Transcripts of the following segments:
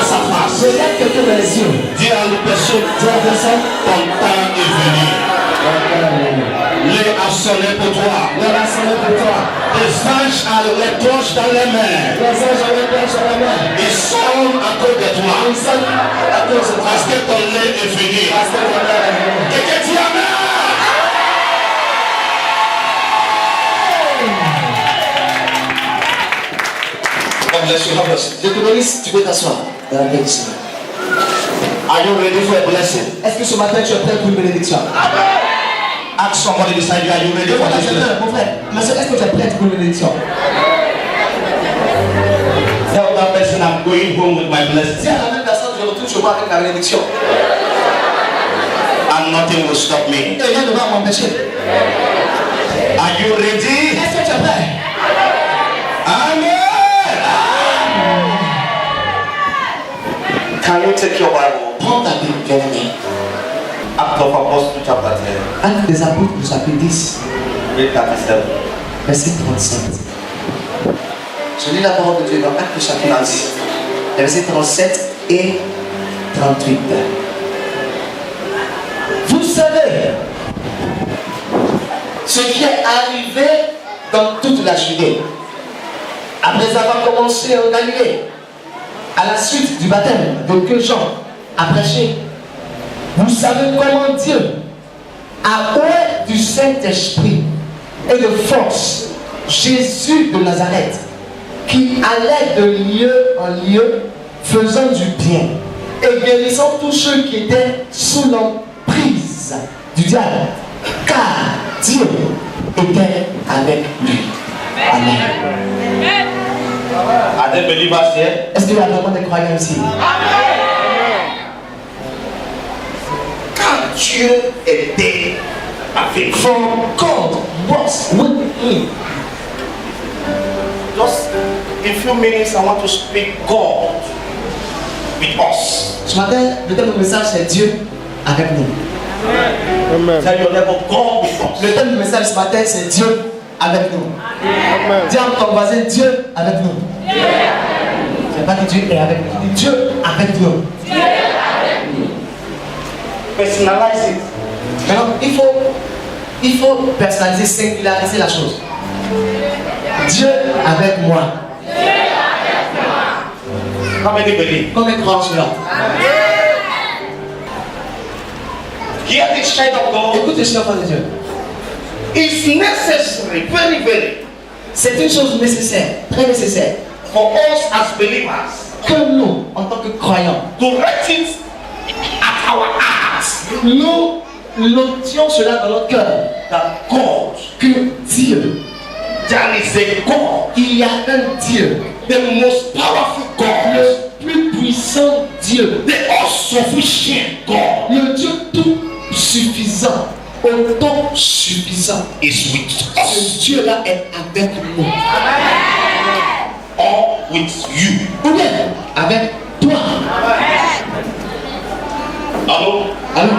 sa face. Regarde quelqu'un dans les yeux. Dis à la personne, Dis à la personne, ton temps est venu. L'est a sonné pour toi. il a sonné pour toi. Les anges ont les cloches dans les mains. Les anges ont les cloches dans la main. Ils sont à cause de toi. Ils sont à cause de toi. Parce que ton lait est venu. Parce que ton lait est venu. Quelqu'un dit Amen. God bless you. God bless you. Je te bénisse, tu peux t'asseoir dans la paix du Seigneur. Are you ready for a blessing? Est-ce que ce matin tu es prêt pour une bénédiction? Ask somebody beside you, are you ready for this blessing? Mon frère, ma soeur, est-ce que tu es prête pour une bénédiction? Tell that person I'm going home with my blessing. Dis à la même personne, je retourne chez moi avec la bénédiction. And nothing will stop me. Et rien ne va m'empêcher. Are you ready? Est-ce que tu es prêt? Amen. Can you take your Bible? Prends ta Bible, bien-aimé. Acts of Apostles chapter 10, Actes des apôtres, au chapitre 10, verse 37. verset 37. Je lis la parole de Dieu dans Actes chapitre 10, versets 37 et 38. Vous savez ce qui est arrivé dans toute la Judée, après avoir commencé en Galilée, à la suite du baptême de que Jean a prêché. Vous savez comment Dieu a oint du Saint-Esprit et de force Jésus de Nazareth, qui allait de lieu en lieu, faisant du bien et guérissant tous ceux qui étaient sous l'emprise du diable, car Dieu était avec lui. Amen. Are there believers here? Est-ce qu'il y a vraiment des croyants ici? Quand Dieu était avec vous, For God was with him. just in few minutes, I want to speak God with us. Ce matin, le thème du message c'est Dieu avec nous. Tell your neighbor, God with us. Le thème du message ce matin c'est Dieu avec nous. Dis à ton voisin Dieu avec nous. C'est pas que Dieu est avec nous, dis Dieu avec nous. Personalize it. Maintenant, il faut personnaliser, singulariser la chose. Dieu avec moi. How many believe? Combien croient en cela? Hear this child of God. Écoute le enfant de Dieu. It's necessary, very, very, C'est une chose nécessaire, très nécessaire, for us as believers que nous, en tant que croyants, to write it at our hearts nous notions cela dans notre cœur. that God, Que Dieu, there is a God, il y a un Dieu, the most powerful God, le plus puissant Dieu, the all-sufficient God le Dieu tout suffisant, autant suffisant. is with Ce us Dieu-là est avec nous. or with you. Ou bien avec toi. Hello? Alors,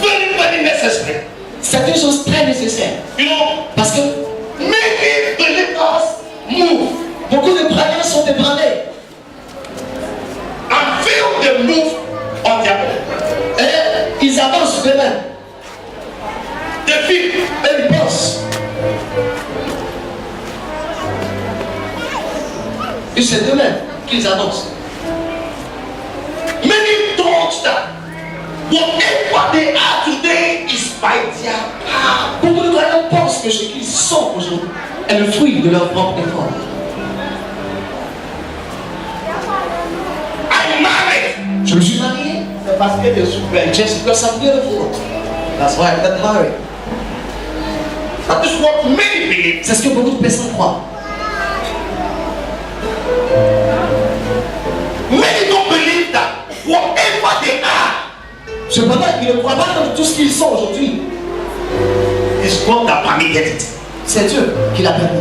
Very, very necessary. c'est une chose très nécessaire. You know, Parce que many believers move beaucoup de croyants sont ébranlés. and feel they move on their own. Et ils avancent d'eux-mêmes. They feel Et ils pensent. Et c'est d'eux-mêmes qu'ils avancent. many thoughts that whatever they are today is by their power. Beaucoup de croyants pensent que ce qu'ils sont aujourd'hui est le fruit de leur propre effort. I'm married. Je me suis marié C'est parce que je suis belle. just because I'm beautiful. That's why I got married. That is what many believe. C'est ce que beaucoup de personnes croient. Many don't believe that whatever they are Cependant, ils ne croient pas dans tout ce qu'ils sont aujourd'hui. is God that permitted it. C'est Dieu qui l'a permis.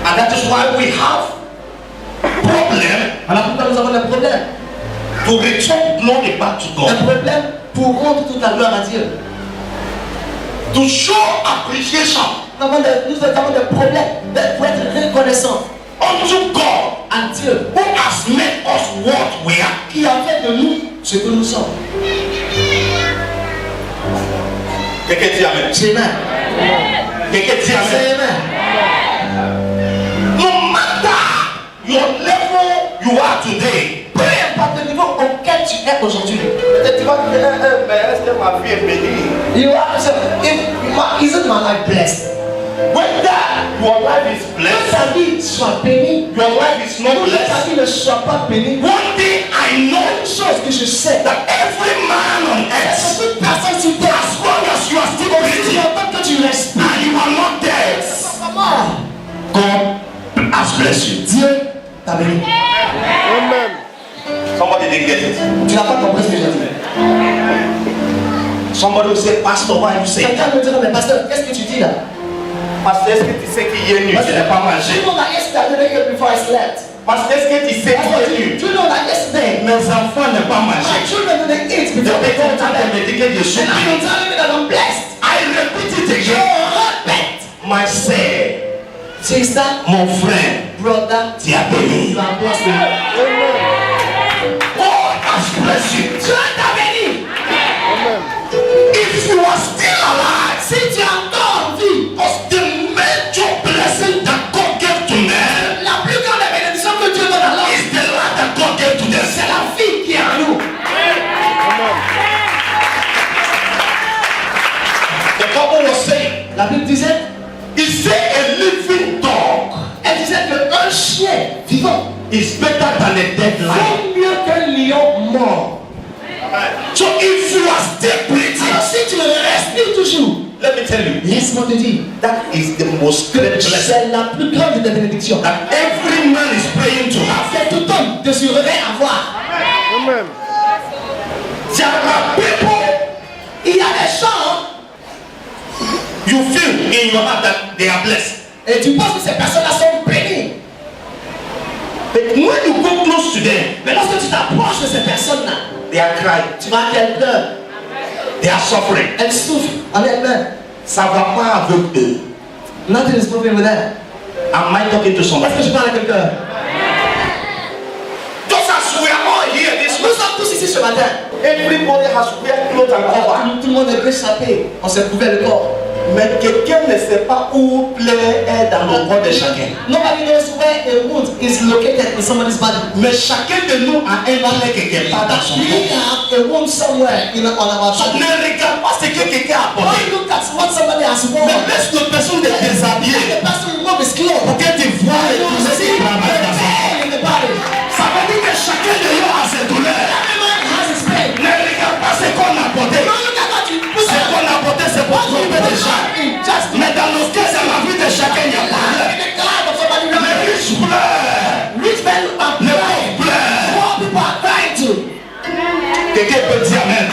And that is why we have problem Alors pourquoi nous avons un problème? to return glory back to Un God. problème pour rendre toute la gloire à Dieu. To show appreciation Nous avons des problèmes pour être reconnaissants unto God ce que nous sommes. Quelqu'un dit Amen. C'est vrai. Quelqu'un dit Amen. C'est vrai. No matter your level you are today. Peu importe le niveau auquel tu es aujourd'hui. Peut-être tu vas dire, mais est-ce que ma vie est bénie? You are so, isn't my life blessed? Whether your life is Que blessed, ta vie soit bénie, your life is not que ta blessed. vie ne soit pas bénie. One thing I know Une chose que je sais, that every man on earth, c'est que toute personne sur terre, as long as you are still aussi breathing longtemps que tu respires, and you are not dead, God has blessed you. Dieu t'a béni. Somebody didn't get it. Tu n'as pas compris ce que j'ai dit. Somebody will say, Pastor, why you say Quelqu'un that? me dira, mais pasteur, qu'est-ce que tu dis là? Pasteur, est-ce que tu sais qu'hier nuit, tu n'as pas Do mangé? you know that yesterday I didn't eat before I slept? Pasteur, est-ce que tu sais qu'hier Do nuit, you know that yesterday mes enfants n'ont pas my mangé? children didn't eat De before they go to pétanque, bed? me dit que je suis And now you're telling me that I'm blessed. I repeat it Je again. répète. My say, Sister, mon frère, brother, tu as béni. you are blessed. God has blessed you. Dieu t'a béni. If you are still alive, Si tu es encore en vie, because the major blessing that God gave to men la plus grande bénédiction que Dieu donne à l'homme, is the life that God gave to them. c'est la vie qui est en nous. The Bible was saying, La Bible disait, He said a living dog elle disait qu'un chien vivant is better than a dead lion. vaut mieux qu'un lion mort. So if you are still breathing, Alors si tu respires toujours, let me tell you, laisse-moi te dire that is the most great que blessing c'est la plus grande des bénédictions. that every man is praying to have. C'est tout homme de se réveiller à voir. There are people Il y a des gens you feel in your heart that they are blessed. et tu penses que ces personnes-là sont bénies. But when you go close to them, Mais lorsque tu t'approches de ces personnes-là, they are crying, tu vois qu'elles pleurent, they are suffering. elles souffrent en elles-mêmes. Ça va pas avec eux. Nothing is moving with them. Am I talking to somebody? Est-ce que je parle à quelqu'un? Just as we are all here this Nous sommes tous ici ce matin. everybody has wear clothes and cover. Tout le monde est échappé. On s'est couvert le corps. Mais quelqu'un ne sait pas où plaie est dans le corps de chacun. Nobody knows where a wound is located in somebody's body. Mais chacun de nous a un plaie quelque part dans son We corps. have a wound somewhere in on our Ne body. regarde pas ce que quelqu'un a Don't apporté. look at what somebody has worn. Mais laisse la personne te déshabiller The person remove his clothes. pour que tu vois les You douleurs see qui the travaillent dans son corps. pain in the body. Ça veut dire que chacun de nous a ses douleurs. Everyone has his pain. Ne regarde pas ce qu'on a apporté. Don't look at what you put Ce qu'on a apporté, c'est pour tromper des gens. Just Mais dans le cœur, dans la vie de chacun, il y a problème. in the cloud of somebody. Les riches pleurent. Rich men are Les crying. pauvres pleurent. Poor people are crying too. Quelqu'un peut dire Amen.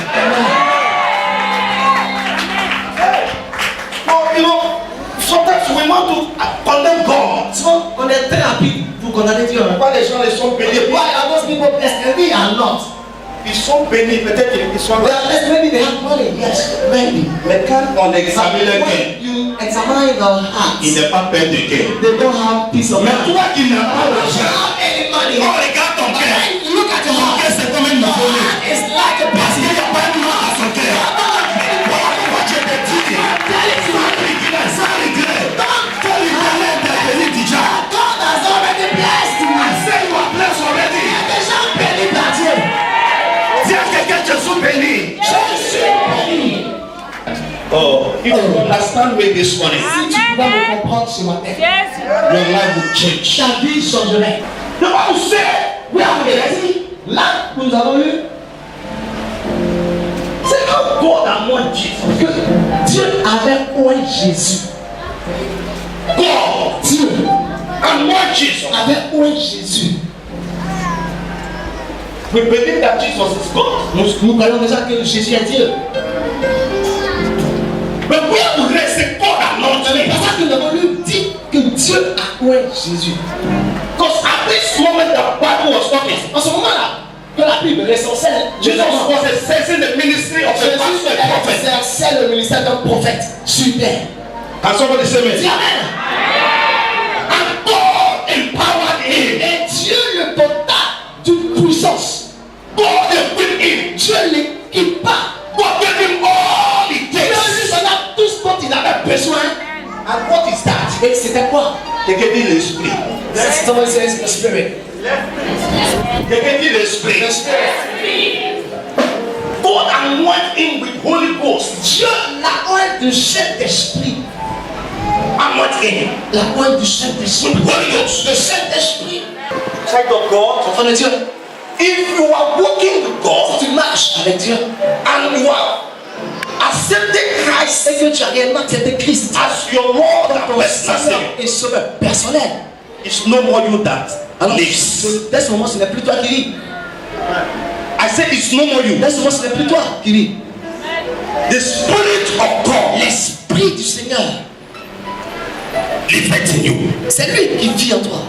Oh, you know, sometimes we want to condemn God. Souvent, on est très rapide pour condamner Dieu. Pourquoi les gens les sont bénis? Why are those people blessed and we are not? Ils sont bénis, peut-être qu'ils sont They là. are blessed, maybe they have money, yes, maybe. Mais quand on examine le But cœur, when you examine their hearts, il n'est pas paix de cœur. they don't have peace of Mais mind. toi qui n'as pas They don't l'argent, have any money. on regarde ton But cœur. when you look at your Ton cœur, heart, c'est comme une your volée. heart is like a Parce qu'il basket. n'y a pas de mal à son cœur. Voilà pourquoi je te dis, sans regret, sans regret, que l'Éternel t'a béni déjà. God has already blessed you. I say you are blessed already. Déjà béni par Dieu. Dis à quelqu'un, je suis béni. Je suis béni. Oh, if you understand me this morning, Si tu pouvais me comprendre ce matin, your life will change. ta vie changerait. The Bible said, Oui, on est dit, là où nous avons eu, c'est quand God anointed Jesus. que Dieu avait oint Jésus. God Dieu anointed Jesus. avait oint Jésus. We believe that Jesus is God. Nous croyons déjà que Jésus est Dieu. But we have to raise the God anointed C'est him. pour ça que nous avons lu dit que Dieu a oint Jésus. Because at this moment the Bible was talking, En ce moment-là, que la Bible recensait Jesus was assessing the ministry of the pastor and prophet. exerçait le ministère d'un prophète sur terre. Can somebody say Dis me? Amen. And God empowered him. Et Dieu le dota d'une puissance. God equipped him. Somebody says the spirit. Quelqu'un dit l'esprit. The spirit. God anoint him with Holy Ghost. Dieu l'a oint du Saint-Esprit. Anoint him La oint du Saint-Esprit. with Holy Ghost. Le Saint-Esprit. Child of God, Enfant de Dieu, if you are walking with God tu marches avec Dieu and you are accepting Christ et que tu as réellement accepté Christ as your Lord and ton personal Seigneur Savior, et Sauveur personnel. it's no more you that Alors, lives. dès ce moment, ce n'est plus toi qui vis. I said it's no more you. Dès ce moment, ce n'est plus toi qui vis. The Spirit of God L'Esprit du Seigneur, lives in you. c'est lui qui vit en toi.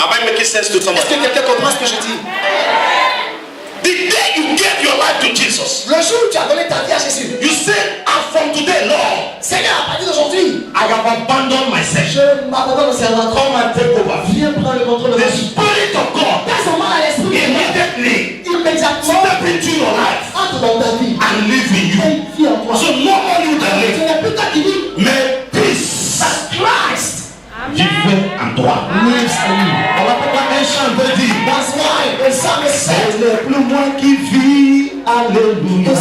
Am I making sense to Est-ce someone? que quelqu'un comprend ce que je dis? The day you gave your life to Jesus, Le jour où tu as donné ta vie à Jésus, you said, "And from today, Lord, Seigneur, à partir d'aujourd'hui, I have abandoned myself. je m'abandonne au Seigneur. Come and take over." Viens prendre le contrôle de The ma vie. Spirit of God Dès ce moment, l'Esprit immediately immédiatement step into your life entre dans ta vie and live in you. et vit en toi. So no more you that Ce live, n'est plus toi qui vis, mais peace but Christ vivait en toi. lives in you. On va pas un chant veut dire. That's why the psalmist Ce said, n'est plus moi qui vis, alléluia.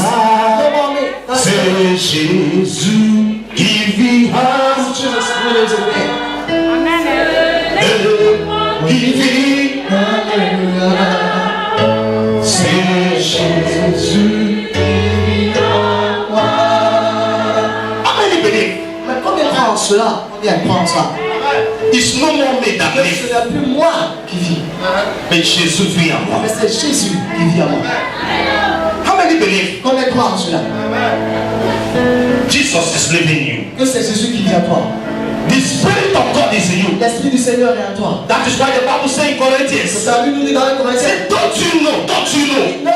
C'est Jésus qui vit en Jesus who lives in me. qui vit. C'est Jésus qui vit en moi. How many believe? Mais combien croient en cela? Combien croient en cela? It's no more me that Que live, ce n'est plus moi qui vis, mais Jésus vit en moi. mais c'est Jésus qui vit en moi. How many believe? Combien croient en cela? Jesus is living in you. Que c'est Jésus qui vit en toi. The Spirit of God is in you. L'Esprit du Seigneur est en toi. That is why the Bible says in Corinthians, Ça lui nous dit dans les Corinthiens, say, don't you know ne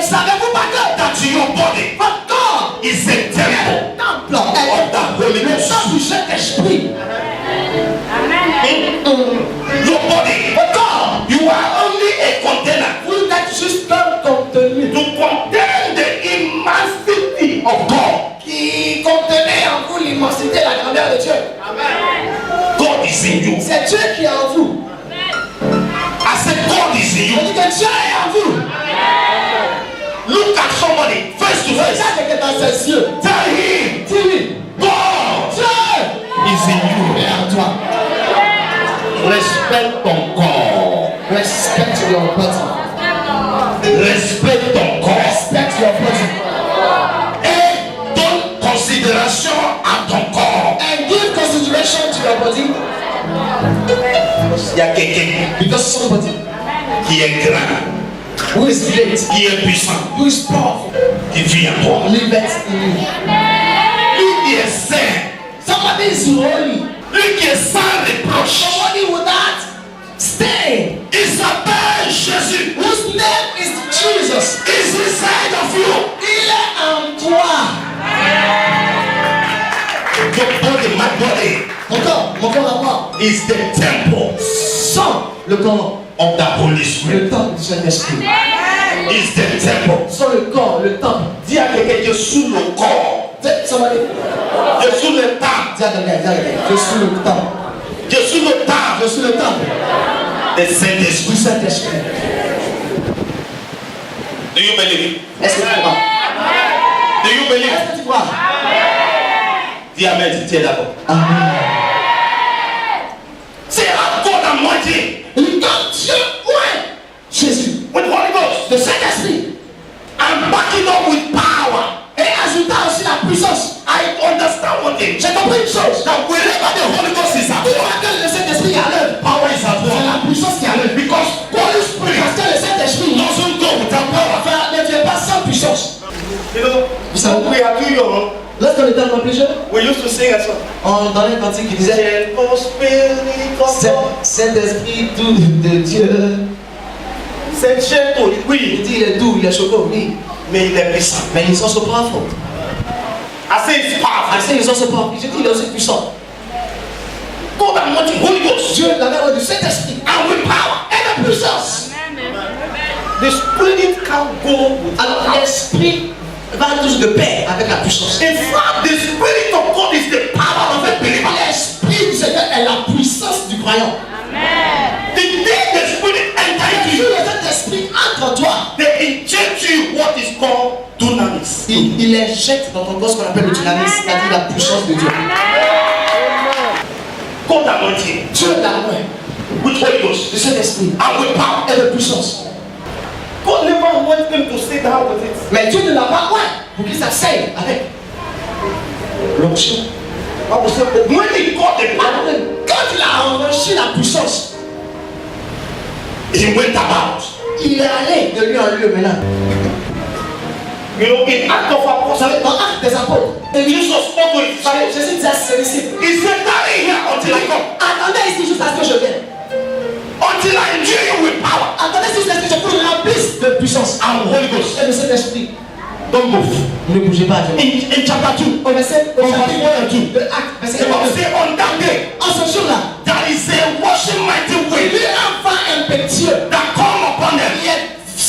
savez-vous pas que that your body votre corps is a temple temple of the Holy le Ghost? sang du Saint-Esprit. Your body, Votre corps, you are only a container vous êtes juste un contenu to contain the immensity of God. qui contenait en vous l'immensité, la grandeur de Dieu. God is in you. C'est Dieu qui est en vous. I said God is in Je you. dis que Dieu est en vous. Look at somebody face to face. Regarde quelqu'un dans ses yeux. Tell him Dis-lui, God Dieu is in you. est en toi. Respect ton corps. Respect your body. Respect ton corps. Respect your body. Et donne considération à ton corps. And give consideration to your body. Il y a quelqu'un Because somebody qui est grand, who is great, qui est puissant, who is powerful, qui vit en toi. live it in you. Lui qui est saint, Somebody is holy. lui qui est sans reproche, Somebody without stain. il s'appelle Jésus. Whose name is Jesus. He's inside of you. Il est en toi. Your body, my body, Mon corps à moi. is the temple Sans le corps, of the Holy Spirit. le temple du Saint-Esprit. Is the temple. Sans le corps, le temple. Dis à quelqu'un qui est sous le corps, Somebody. qui est sous le temple, Dis à quelqu'un. Je suis le temple. qui est sous le Je temple suis le temple de Saint-Esprit. du Saint-Esprit. Do you believe? Est-ce que tu crois? Do you believe? Est-ce que tu crois? Dis Amen si tu es d'accord. Amen. C'est à God anointing Quand Dieu oint Jésus, with Holy Ghost le Saint-Esprit, and back it up with power. et ajouta aussi la puissance. I understand one thing. J'ai compris une chose. That wherever the Holy Ghost is at Pour work, laquelle le Saint-Esprit est à l'œuvre, power is at c'est work. la puissance qui est à l'œuvre. Because Holy Spirit Parce que le Saint-Esprit doesn't go without power. ne vient pas sans puissance. You know, Vous savez, we are too young. lorsqu'on était encore plus jeune, We used to sing a song. on donnait un cantique qui disait Saint-Esprit doux de Dieu. C'est gentle, Il oui, dit il est doux, il est choquant, oui. mais il est puissant. Mais ils sont so powerful. I say it's I powerful. say ils sont so powerful. Je dis il est aussi puissant. God anointing Holy Ghost Dieu l'avait du Saint-Esprit and with power. et de puissance. The Spirit can go with Alors l'Esprit va toujours de pair avec la puissance. In fact, the Spirit of God is the power of a believer. L'Esprit du Seigneur est la puissance du croyant. The day the Spirit enters into Si you, le Saint-Esprit entre en toi, they inject you what is called dunamis. il injecte dans ton corps ce qu'on appelle le dynamisme, c'est-à-dire la puissance de Dieu. God anointing Dieu l'a main, with Holy Ghost le Saint-Esprit, and with power. et de puissance. God never wants them to sit down with it. Mais Dieu ne l'a pas ouais, pour qu'il s'asseye avec l'onction. Bible said, but when he got the power, Quand il a reçu la puissance, he went about. il est allé de lieu en lieu maintenant. You know, in Acts of Vous Apostles, savez, dans Actes des Apôtres, Jesus spoke to his disciples. Jésus dit à ses disciples, He said, tarry here until I come. attendez ici jusqu'à ce que je vienne. Until I endure you with power Attendez ici jusqu'à ce que je vous remplisse de puissance and Holy Ghost. et de cet esprit. Don't move. Ne bougez pas. In chapter 2, Au verset on va voir un tout. de Actes, verset The Bible 1. says, on that day, En ce jour-là, there is a washing mighty il y wind eut un vent impétueux that come upon them.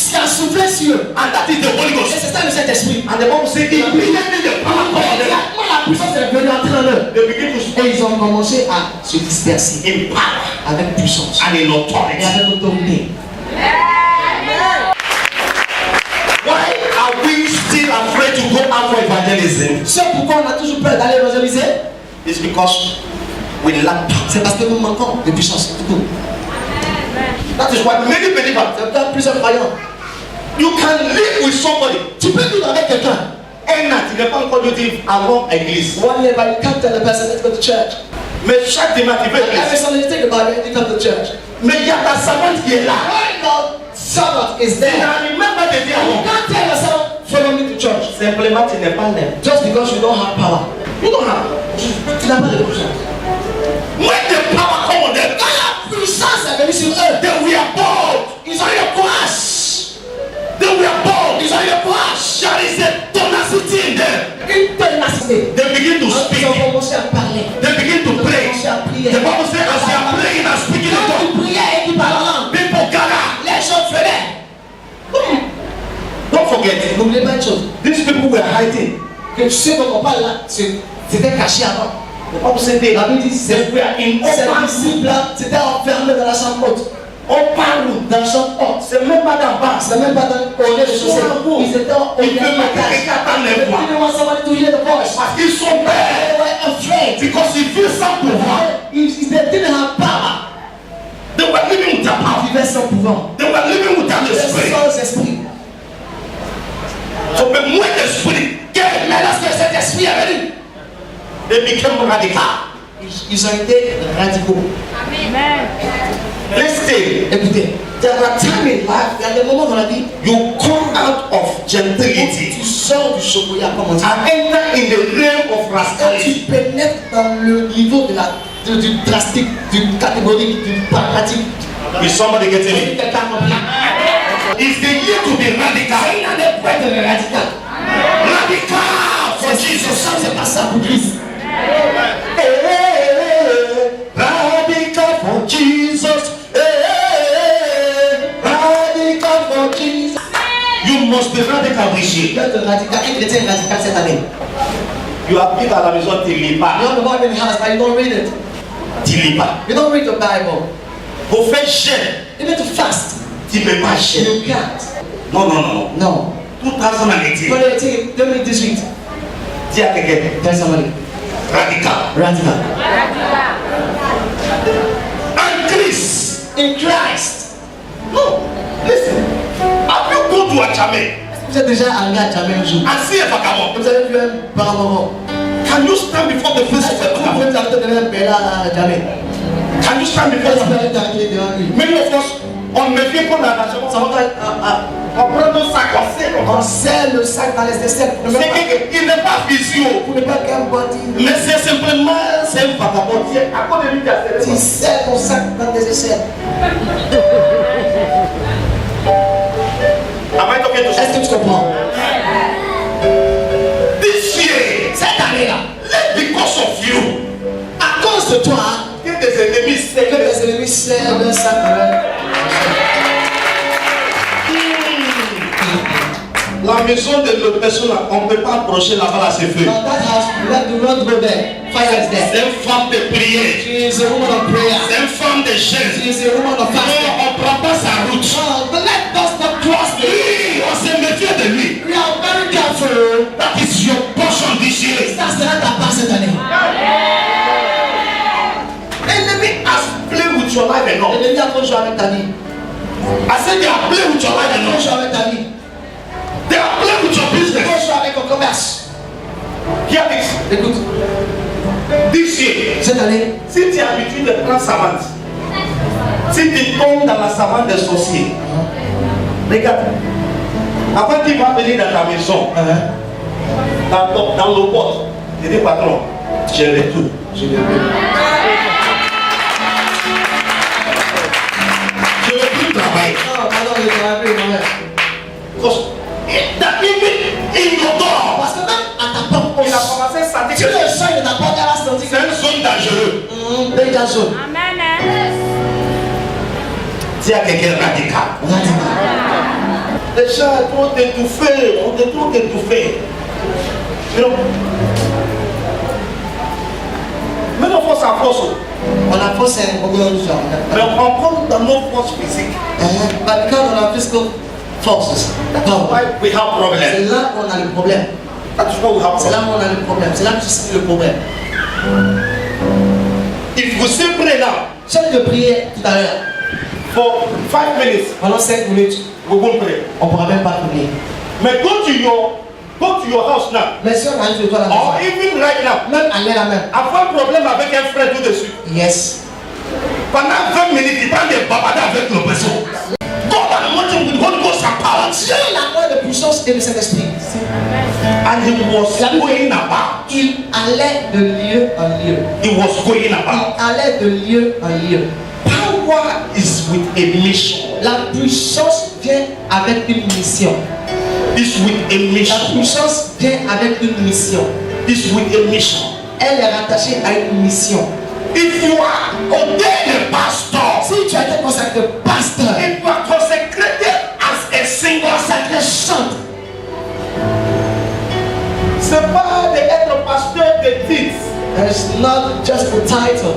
qui a soufflé sur eux. And that is the Holy Et Ghost. c'est ça le Saint-Esprit. And the Bible says, immediately the power come on them. Quand la puissance est venue entrer en eux, They begin to speak et ils ont commencé à se disperser in power avec puissance and in et authority. avec autorité. Why are we still afraid to go out for evangelism? Ce pourquoi on a toujours peur d'aller évangéliser, It's because we lack power. c'est parce que nous manquons de puissance. Tout court. That is why many believers, C'est pourquoi plusieurs croyants. you can live with somebody. Tu peux vivre avec quelqu'un. Un an, tu n'es pas encore vivre avant l'église. 1 year, but you can't tell the person to go to church. Mais chaque dimanche, tu veux Every l'église. Sunday you think about it, you come to church. Mais il y a ta servante qui est là. When God Sabbath is Tu there, n'arrives même pas de dire you avant. can't tell yourself, follow me to church. Simplement, tu n'es pas là. Just because you don't have power. You don't have. Tu n'as pas de puissance. When the power come on them, Quand la puissance est venue sur eux, they were bold. ils ont eu le courage. They were bold. Ils ont eu le courage. There is a tenacity in them. Une ténacité. They begin to Ils speak. ont commencé à parler. They begin to Ils ont pray. commencé à prier. The Bible says, as they are praying and speaking in Quand tongues, tu priais et tu parlais en langue, people gather. les gens venaient. Don't forget, N'oubliez pas une chose. these people were hiding. Que ceux dont on parle là, c'était caché avant. The Bible says they La Bible dit, were in ces open disciples-là, c'était enfermés dans la chambre haute. room. Dans la chambre haute. C'est même pas d'en bas. C'est même pas dans le rez-de-chaussée. Ils étaient au Ils peuvent mettre quelqu'un dans les voies. They didn't want somebody to hear the voice. Parce qu'ils sont peurs. They were afraid. Because ils vivent sans pouvoir. They didn't have power. They were living without power. Ils vivaient sans pouvoir. They were living without the Ils vivaient spirit. sans esprit. So when the spirit came, Mais lorsque cet esprit est venu, they became radical. ils ont été radicaux. Listen, Écoutez, there are times in life il y a des moments dans la vie you come out of où gentility tu sors du chocolat, comme on dit, and enter in the realm of et rascality. tu pénètres dans le niveau du drastique, du catégorique, du pragmatique. Is somebody getting Et it? quelqu'un compris. It's the year to be radical. Il y a des points de radical. Radical for Jesus. C'est pas ça pour Christ. Radical for Jesus. Radical for Jesus. You must be radical this Tu year. dois être radical. Un chrétien radical cette année. You habites à la maison, tu lis You pas. have the Bible in the house, but you don't read it. Tu lis pas. You don't read the Bible. Pour faire jeûne, You need to fast. tu peux pas jeûner. You can't. Non, non, non, non. No. 2018. 2018. Dis à quelqu'un, Tell somebody. radical. Radical. And Christ. In Christ. No, listen. Have you gone to a Jamaica Vous êtes déjà allé à jamais un jour. and see a vagabond? Vous avez vu un parlement. Can you stand before the face of a Vous vagabond? pouvez arrêter de faire un bel à jamais. Can you stand before Vous the pouvez t'arrêter devant lui. Many of us, on me fait pour la nation. Ça va être On prend nos sacs, on sait on serre le sac dans les aisselles pour ne C'est pas, qu'il n'est pas physio, pour ne pas qu'un body. mais c'est simplement c'est un vagabond. C'est à cause de lui qui a serré Tu son- serres ton sac dans tes aisselles. Am I talking to Est-ce someone? que tu comprends? This year, Cette année-là, because of you, à cause de toi, que des ennemis que serrent. tes ennemis serrent le sac. La maison de l'autre personne, on ne peut pas approcher là-bas à ses feux. Dans that house, you have to not go there. Fire is there. C'est une femme de prière. She is a woman of prayer. C'est une femme des chaînes. She is a woman of fasting. On ne prend pas sa route. The let us not cross the Oui, on se méfie de lui. We are very careful. That is your portion this year. Ça sera ta part cette année. Enemy has played with your life enough. L'ennemi a trop joué avec ta vie. I said they have played with your life Il a trop enough. joué avec ta vie. They have played with your Il a business. trop joué avec ton commerce. Hear this. Écoute, This year, cette année, si tu es habitué de prendre savane, si tu tombes dans la savane des sorciers, regarde, avant qu'il va venir dans ta maison, dans le pote, il dit patron, j'ai le tout. Je ne veux plus travailler. non, pardon, je travaille plus, non. Because that even in your door, Parce que même à ta porte, il a commencé à sentir si que le seuil de ta porte, elle a senti c'est une zone dangereuse. danger zone. Dis à quelqu'un radical. Les gens sont trop étouffés, on est trop étouffés. You know? Mais nos forces en force. On a forcé un programme de genre. Mais on prend dans nos forces physiques. But because on a physical forces, That's why we have c'est problems. là qu'on a le problème. That's why we have C'est là problems. qu'on a le problème. C'est là que tu sais le problème. If you say pray now Si on te priait tout à l'heure, for 5 minutes, pendant 5 minutes, we won't pray. on ne pourra même pas prier. But go to your house now. Mais si on arrive de toi à la Or maison, even right now. même à l'air même. Avoir un problème avec un frère tout de suite. Yes. Pendant 20 minutes, il prend des babadas avec le personne. God anointed with Holy Ghost and power. Dieu la voix de puissance et de Saint-Esprit. And he was going about. Il allait de lieu en lieu. He was going Il about. allait de lieu en lieu. Power is with a mission. La puissance vient avec une mission. It's with a La mission. puissance vient avec une mission. It's with a mission. Elle est rattachée à une mission. If you are ordained a pastor, Si tu as été consacré pasteur, if you are consecrated as a singer, consacré chante, c'est pas d'être pasteur de titres. it's not just the title.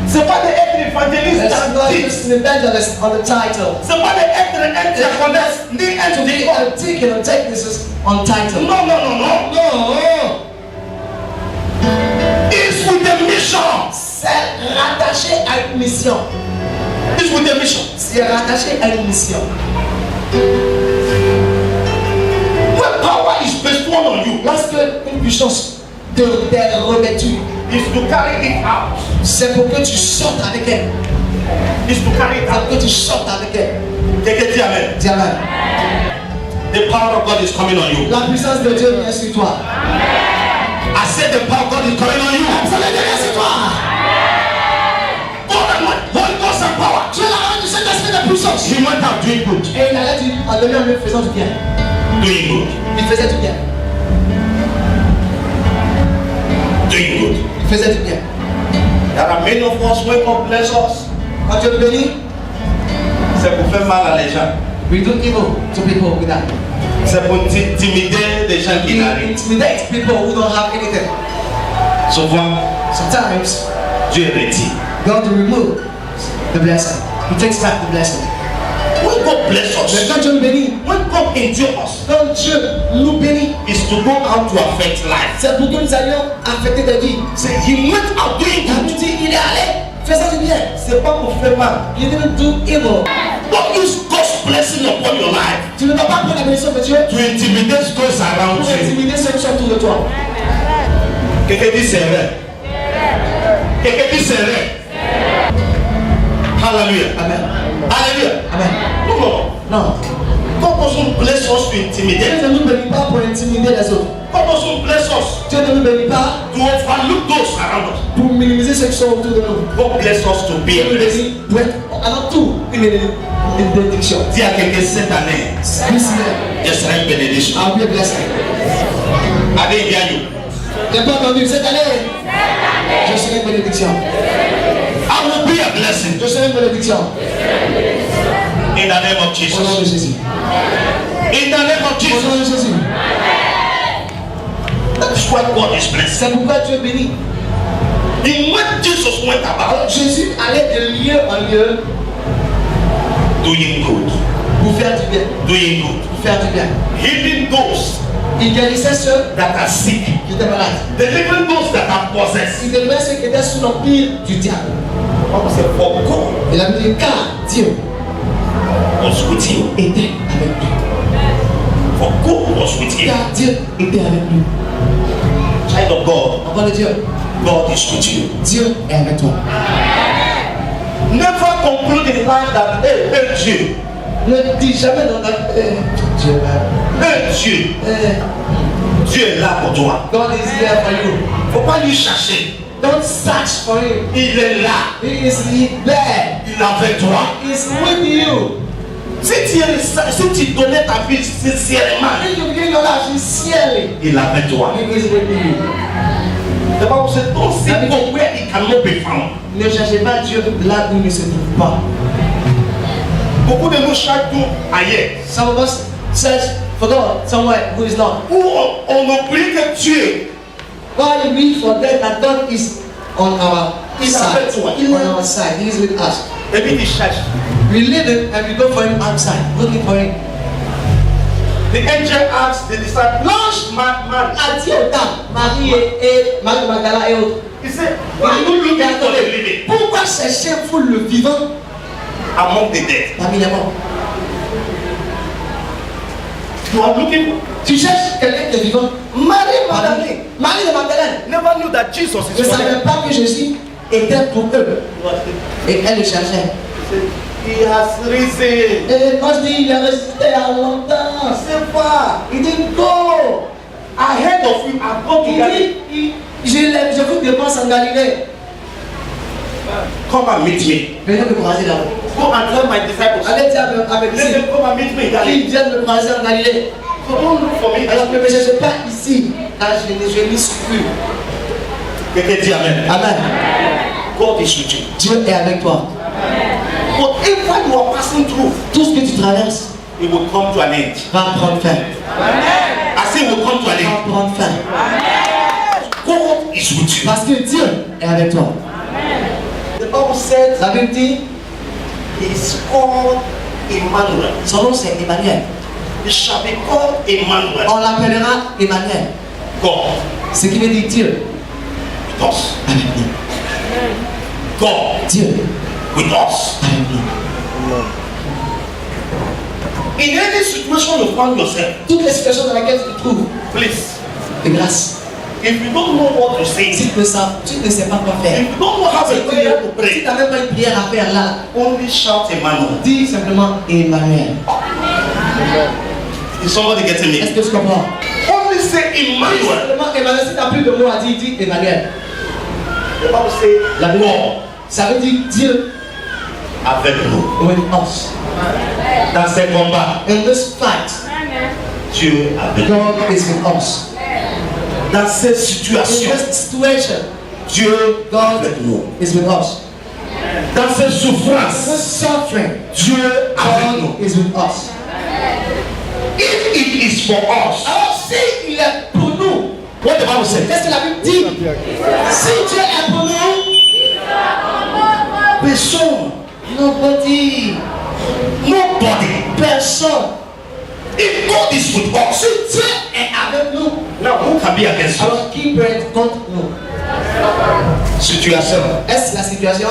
C'est pas d'être évangéliste It's en not titres. just an evangelist on the title. C'est pas d'être un diaconesse ni un To be diacre. a deacon and take this is on title. Non, non, non, non. No. It's with a mission. C'est rattaché à une mission. It's with a mission. C'est rattaché à une mission. When power is bestowed on you, Lorsque une puissance t'est revêtue, is to carry it out. c'est pour que tu sortes avec elle. Is to carry it C'est out. pour que tu sortes avec elle. Quelqu'un dit amen. Dis amen. The power of God is coming on you. La puissance de Dieu vient sur toi. I said the power of God is coming on you. La puissance de Dieu vient sur toi. God and Holy Ghost and power. Tu es la reine du Saint-Esprit de puissance. He went out doing good. Et il allait en demi en lui faisant du bien. Doing good. Il faisait du bien. Doing good. Il faisait du bien. There are many of us when God bless us. Quand Dieu nous bénit, C'est pour faire mal à les gens. we do evil to people with that. C'est pour intimider les gens qui We n'arrivent. intimidate people who don't have anything. Souvent, Sometimes Dieu retire. God to remove the blessing. He takes back the blessing. When God bless Mais us, quand Dieu nous bénit, when God endure us, quand Dieu nous bénit, is to go out to affect life. c'est pour que nous allions affecter des vies. Say, He went out doing Il a good. nous dit, il est allé, faisant du bien. C'est pas pour faire mal. Il didn't do evil. Don't use God's blessing upon your life Tu ne dois pas prendre la bénédiction de Dieu to intimidate those around pour you. intimider ceux qui sont autour de toi. Quelqu'un dit c'est vrai. Quelqu'un dit c'est vrai. Hallelujah. Amen. Hallelujah. Amen. Non, non. Non. God doesn't bless us to Dieu intimidate. ne nous bénit pas pour intimider les autres. God doesn't bless us Dieu ne nous bénit pas to overlook those around us. pour minimiser ceux qui sont autour de nous. God bless us to be Dieu a nous blessing. bénit pour être avant tout une bénédiction. Dis à quelqu'un cette année, This year, je serai une bénédiction. I'll be a blessing. Allez, viens nous. J'ai pas entendu cette année. Je serai une bénédiction. I will be a blessing Je serai une bénédiction. in the name of Au nom de Jesus. Jésus. In the name of Au Jesus. nom de Jésus. That's why God is blessed. C'est pourquoi Dieu bénit. He went, Jesus went about Alors Jésus allait de lieu en lieu doing good, pour faire du bien. doing good, Pour faire du bien. healing those Il guérissait ceux that are sick, qui étaient malades. delivering those that are possessed. Il délivrait ceux qui étaient sous l'empire du diable. Bible said, for God Il a dit car Dieu was with him. était avec lui. For God was with him. Car Dieu était avec lui. Child of God, Enfant de Dieu, God is with you. Dieu est avec toi. Never conclude in life that, hey Dieu, Ne dis jamais dans ta Dieu m'aime. Dieu, Dieu est là pour toi. God is there for you. Faut pas lui chercher. Don't search for him. Il est là. He is there. Il est avec toi. He is with you. Si tu donnais ta vie sincèrement, If you give your life sincerely, il est avec toi. he is with you. The Bible said, don't seek for where he cannot be found. Ne cherchez pas Dieu là où il ne se trouve pas. Beaucoup de nous cherchent tout ailleurs. Some of us search for God somewhere who is not. Où on oublie que Dieu, Why we forget that God is on our Il est side. avec toi. On our side. He is with us. et puis il cherche. We leave him and we go for him outside, looking for him. The angel asked the disciples, L'ange man, a dit aux dames, Marie et Marie Magdala et autres, he said, why are you looking for the living pourquoi cherchez-vous le vivant among the dead? parmi les morts? You are looking for. Tu cherches quelqu'un qui est vivant. Marie Magdalene Marie de Magdalene never knew that Jesus ne is for savait them. pas que Jésus était pour eux. Et elle le cherchait. He has risen. Et quand je dis il est resté à longtemps, C'est pas. il dit go. Ahead of you, I've got to Il Galilee. dit, je vous dépense en Galilée. Come and meet me. Venez me croiser là-bas. Go and tell my disciples. Allez dire à mes Let disciples, them come and meet me in Galilee. ils viennent me croiser en Galilée. So don't look for me. Alors que ne me cherchez pas ici, car je n'y suis plus. Quelqu'un dit Amen. Amen. God is with you. Dieu est avec toi. Whatever you are passing through, Tout ce que tu traverses it will come to an end. va prendre fin. I say it will come to an Va end. prendre fin. God is with you. Parce que Dieu est avec toi. The Bible says La Bible dit, he is called Emmanuel. son nom c'est Emmanuel. He shall be called Emmanuel. On l'appellera Emmanuel. God Ce qui veut dire Dieu with us. avec nous. God Dieu with us. avec nous. In any situation you find yourself, Toutes les situations dans lesquelles tu te trouves, please, de grâce. if you don't know what to say, Si tu ne sais pas quoi if faire, you don't know how si to tu pray to pray, n'as même pas une prière à faire là, only shout Emmanuel. dis simplement Emmanuel. Is somebody getting Est-ce me? que tu comprends? Only say Dis Emmanuel. simplement Emmanuel. Si tu n'as plus de mots à dire, dis Emmanuel. The Bible says La Bible, God ça veut dire Dieu avec nous. with us. Dans ces combats, In this fight, Dieu avec nous. God is with us. Dans ces In situations, this situation, Dieu God avec nous. is with us. Dans ces In this souffrances, suffering, Dieu avec nous. God is with us. If it is for us, Alors si il est pour nous, what the Bible says, qu'est-ce que la Bible dit? Si Dieu est pour nous, personne, nobody, personne. if God is with us, Si Dieu est avec nous, now who can be against us? alors qui peut être contre nous? Situation, Est-ce la situation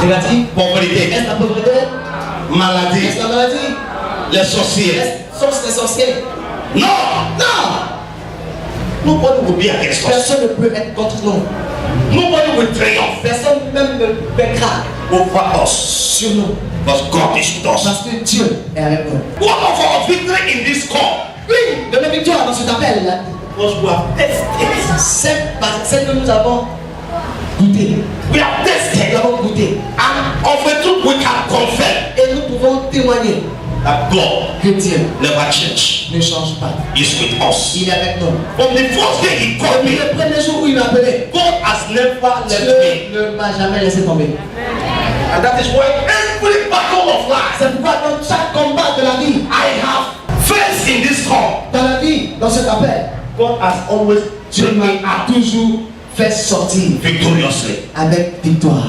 négative? pauvreté, Est-ce la pauvreté? maladie, Est-ce la maladie? les sorciers. Est-ce sont les sorciers? No, Non! nobody will be against us. Personne ne peut être contre nous. Nobody will triumph Personne même ne vaincra over us sur nous. because God is with us. Parce que Dieu est avec nous. One of our victory in this call Oui, de la victoire dans cet appel, là, was we have tested. celle que nous avons goûté. We have Nous tested. avons goûté. And of a truth we can confirm Et nous pouvons témoigner that God que Dieu never changed. ne change pas. He's with us. Il est avec nous. From the first day he called Depuis me, le premier jour où il m'a appelé, God has never left me. Dieu ne m'a jamais laissé tomber. And that is why every battle of life C'est pourquoi dans chaque combat de la vie, I have faced in this call, dans la vie, dans cet appel, God has always Dieu brought me m'a out. toujours fait sortir victoriously. avec victoire.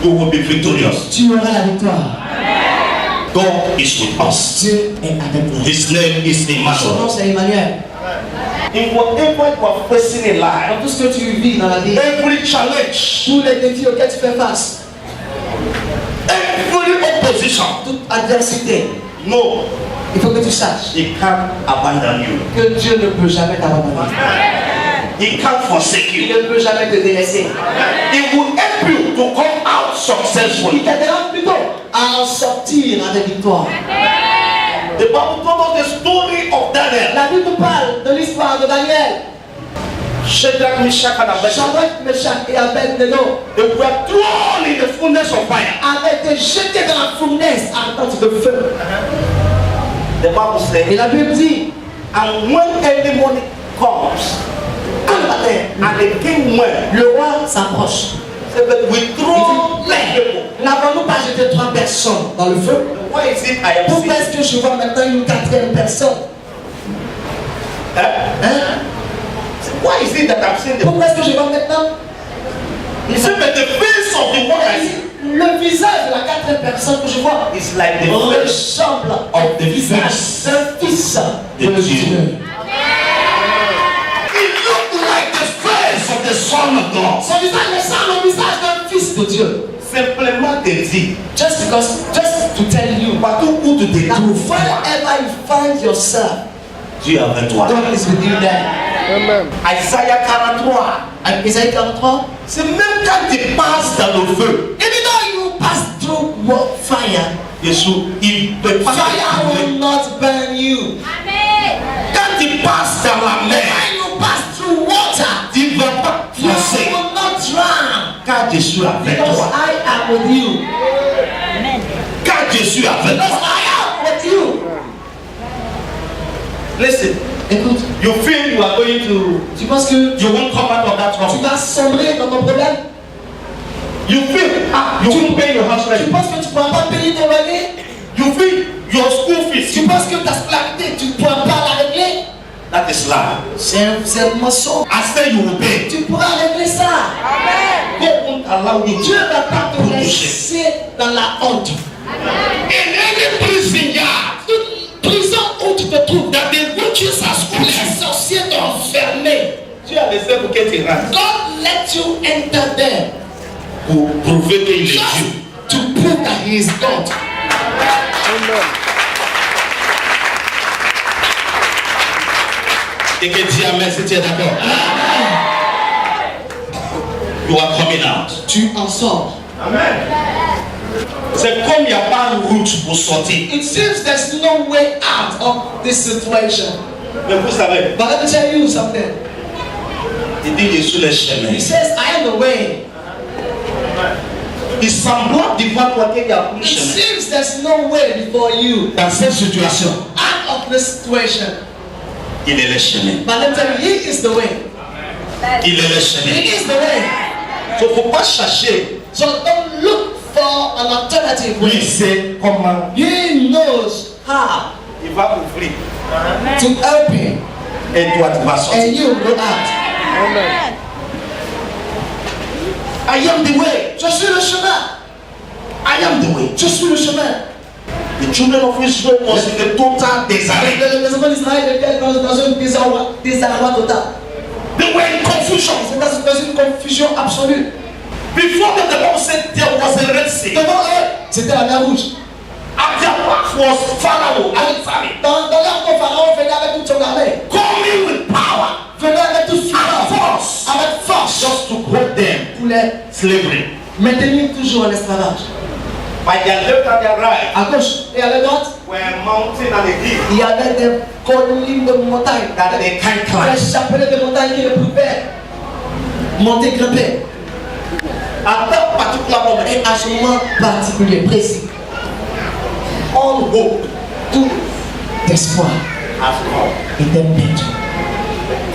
You will be victorious. Tu auras la victoire. God is with us. Dieu est avec nous. His name is Son nom Emmanuel. c'est Emmanuel. In whatever you are facing in life, Dans tout ce que tu vis dans la vie, every challenge, tous les défis auxquels tu fais face, every opposition, toute adversité, no, il faut que tu saches He can't abandon you. que Dieu ne peut jamais t'abandonner. He can't forsake Il you. ne peut jamais te délaisser. He will help you to come out Il successful. t'aidera plutôt à en sortir avec victoire. The Bible told us the story of Daniel. La Bible parle de l'histoire de Daniel. Shadrach, Meshach, and Abednego. Shadrach, Meshach et Abednego They were thrown in the fullness of fire. avaient été jetés dans la fournaise ardente de feu. The Bible Et says, la Bible dit, and when early morning comes, quand le matin, and the king went, le roi s'approche. said, but we throw Il like dit, people. n'avons-nous pas jeté 3 personnes dans le feu? Why is it I am Pourquoi seeing? est-ce que je vois maintenant une 4e personne? Hein? Why is it that I'm seeing the? Pourquoi est-ce que je vois maintenant He said, but the face of the one I see le visage de la 4e personne que je vois is like the face ressemble of the visage face d'un fils de de Dieu. Dieu. It looked like the face of the Son of God. Son visage ressemble au visage d'un fils de Dieu. Simplement te dit, Just to tell you, partout où tu te that trouves, wherever you find yourself, Dieu est avec toi. God is with you there. Isaiah 43, And Isaïe 43, c'est même quand tu passes dans le feu, even though you pass through fire, Jésus, il peut pas. fire will not burn you. Quand tu passes dans la mer, When you pass through water, tu ne vas pas you passer. will not drown. Car je suis avec Because toi. I am with you. Car je suis avec Because toi. I am with you. Listen, Écoute, you feel you are going to, tu penses que you won't come out of that tu trouble. vas sombrer dans ton problème? You feel, you won't pay your house Tu rent. penses que tu ne pourras pas payer ton loyer? You feel your school fees. Tu penses que ta scolarité, tu ne pourras pas la régler? That is lie. C'est un mensonge. I say you will pay. Tu pourras régler ça. God won't allow you Dieu ne to va pas te toucher. laisser dans la honte. In any prison yard, Toute prison où tu te trouves, that the witches are où les schooling. sorciers t'ont enfermé, Dieu a laissé pour que tu rentres. God let you enter there Pour prouver qu'il est just Dieu. to prove that He is God. Et que dis amen si tu es d'accord. You are coming out. Tu en sors. C'est comme il n'y a pas de route pour sortir. It seems there's no way out of this situation. Mais vous savez, But let me tell you something. il dit je suis le chemin. He says, I am the way. Il semble d'y voir quoi qu'il y a plus It chemin. seems there's no way before you Dans cette situation, out of this situation. il est le chemin. But let me tell you, He is the way. Il est le He chemin. is the way. Il ne faut pas chercher. So don't look for an alternative Lui way. sait comment He knows how il va ouvrir. to open, Et toi, tu vas sortir. and you will go out. I am the way. Je suis le chemin. I am the way. Je suis le chemin. The children of Israel was in the total desert. Les enfants d'Israël étaient dans un désarroi total. They were in confusion. Ils étaient dans une confusion absolue. Before them, the Bible said there was a Red Sea. Devant eux, c'était la mer rouge. And their path was Pharaoh and his army. Dans l'air que Pharaon venait avec toute son armée. Coming with power Venait avec toute son and force. force. Avec force. Just to hold them Pour les slavery. maintenir toujours en esclavage. By their left and their right À gauche et à la droite, were a mountain and a hill il y avait des collines de montagnes. that they can't climb. Des chapelets de montagnes qui ne pouvaient monter, grimper. At that particular moment, Et à ce moment particulier, précis, all hope tout espoir has come. était perdu.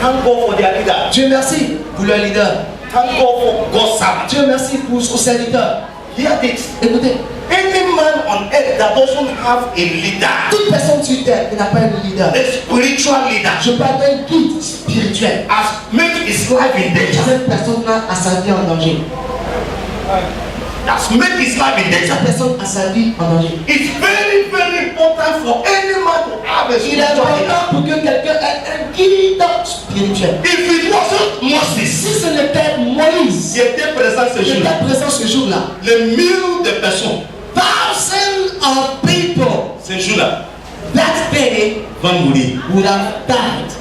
Thank God for their leader. Dieu merci pour leur leader. Thank God for God's servant. Dieu merci pour son serviteur. Hear this. Écoutez, Any man on earth that doesn't have a leader, toute personne sur terre qui n'a pas un leader, a spiritual leader, je parle d'un guide spirituel. has made his life in danger. Cette personne-là a sa vie en danger. Has made his life in danger. Cette personne a sa vie en danger. It's very, very important for any man to have a Il est spiritual leader. important pour que quelqu'un ait un guide spirituel. If it wasn't Moses, Si ce n'était Moïse qui était présent ce qui jour-là, était présent ce jour-là, les milliers de personnes, thousands of people ce jour-là, that day vont mourir. would have died.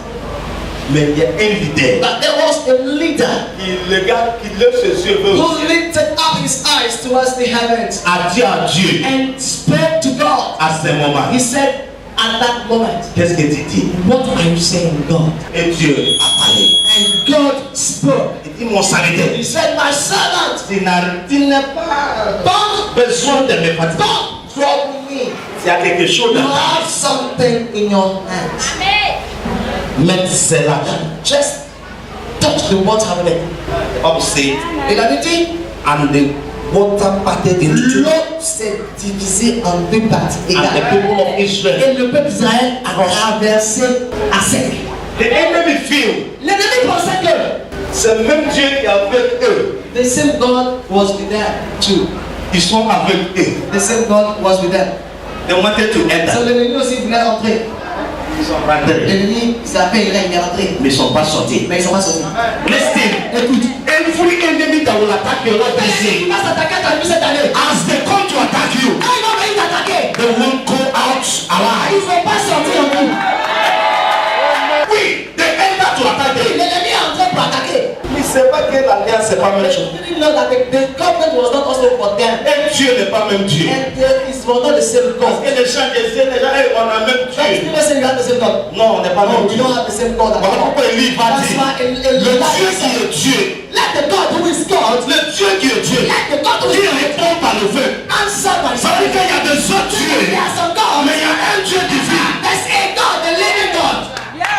Mais il y a un leader. But there was a leader Le gars qui lève ses yeux vers who lifted up his eyes towards the heavens a dit à Dieu and spoke to God. à ce moment. He said, at that moment, Qu'est-ce que tu dis? what are you saying, God? Et Dieu a parlé. And God spoke. Il dit mon serviteur, He said, my servant, tu n'as pas don't, besoin de me fatiguer. don't trouble me. Il y a quelque chose You dans ta have something in your hands. Mets cela. Just touch the water with it. Observe. Il avait dit, And the water parted into two. l'eau s'est divisée en deux parties And the égales. people of Israel. Et le peuple d'Israël a traversé à sec. The enemy feel. L'ennemi pensait que C'est même Dieu qui est avec eux. the same God was with them too. Ils sont avec eux. The same God was with them. They wanted to So enter. l'ennemi aussi voulait entrer. Ils sont rentrés. L'ennemi s'appelle, il est rentré. Mais ils ne sont pas sortis. Mais ils sont pas sortis. Listen. Écoute, Every enemy that will attack your life this il year, va s'attaquer à ta vie cette année. as they come to attack you, Quand il va venir t'attaquer, they won't go out ils alive. ne vont pas sortir en vous. Oui, they enter to attack them. L'ennemi est entré pour attaquer. Mais c'est pas que l'alliance c'est pas même chose. They didn't know that the covenant was not also for them. Et Dieu n'est pas même Dieu. And it was not the same Parce God. que les gens disaient, les gens, hey, on a même That's Dieu. people saying you have the same God. Non, on n'est pas No, même we Dieu. don't have the same God. Voilà pourquoi Élie va That's dire, why le Dieu qui est Dieu, let the God who is God, le Dieu qui est Dieu, let the God who qui is God répond par le feu. answer by Ça veut dire qu'il y a des autres dieux, There are some gods. mais il y a un Dieu divin. There's a God, the living God.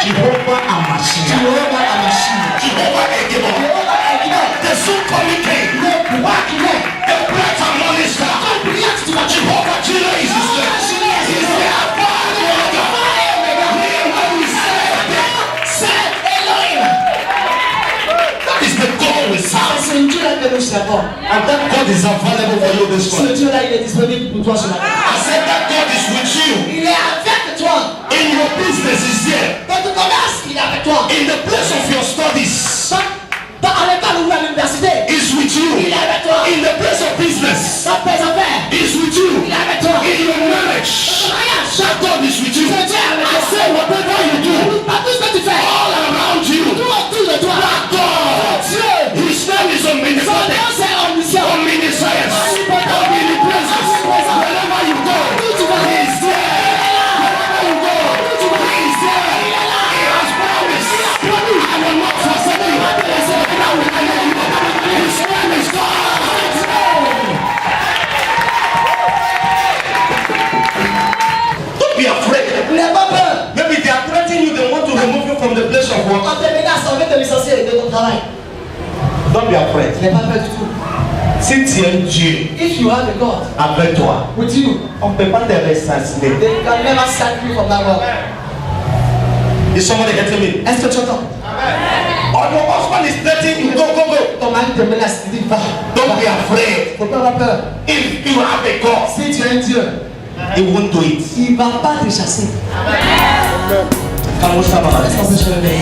Jéhovah Amashia. Jehovah Amashia. Jéhovah Egebo. Jehovah Elohim. The soon coming king. Le pouvoir qui est. The breath and morning star. Brillante tu vas tuer. Jehovah Jireh is his name. He's the Alpha and the Omega. When we say, that is the God we serve. C'est un Dieu là que nous servons. And that God is available for you this Ce morning. Dieu là, il est disponible pour toi ce matin. I said that God is with you. Il est avec toi. In your business is there. Dans ton commerce, il est avec toi. In the place of your studies À l'école ou à l'université, is with you. il est avec toi. In the place of business Dans tes affaires, is with you. il est avec toi. In your Dans marriage, ton mariage, that God is with you. c'est Dieu avec I toi. say whatever you do, Pas tout ce que tu fais. all around you, Tout autour de toi. that God, Dieu. His name is Son omnipotent, nom c'est omniscient. omniscience, omnipresence. Wherever you go, He is there. Wherever you go, He is there. He has promised. I will not forsake you. His name is God. Don't be afraid. N'aie pas peur. Maybe they are threatening you, they want to remove you from the place of work. On te menace, on veut te licencier de ton travail. Don't be afraid. N'aie pas peur du tout. Si tu es Dieu If you have a God avec toi, with you, on ne peut pas te rassasier. they can never sack you from that God. Is somebody getting me? Est-ce que tu entends? Or your husband is threatening you, go, go, go. Ton mari te menace, il dit va. Don't be afraid. Faut pas avoir peur. If you have a God, Si tu es un Dieu, He won't do it. il va pas te chasser. Come on, Est-ce qu'on peut se lever?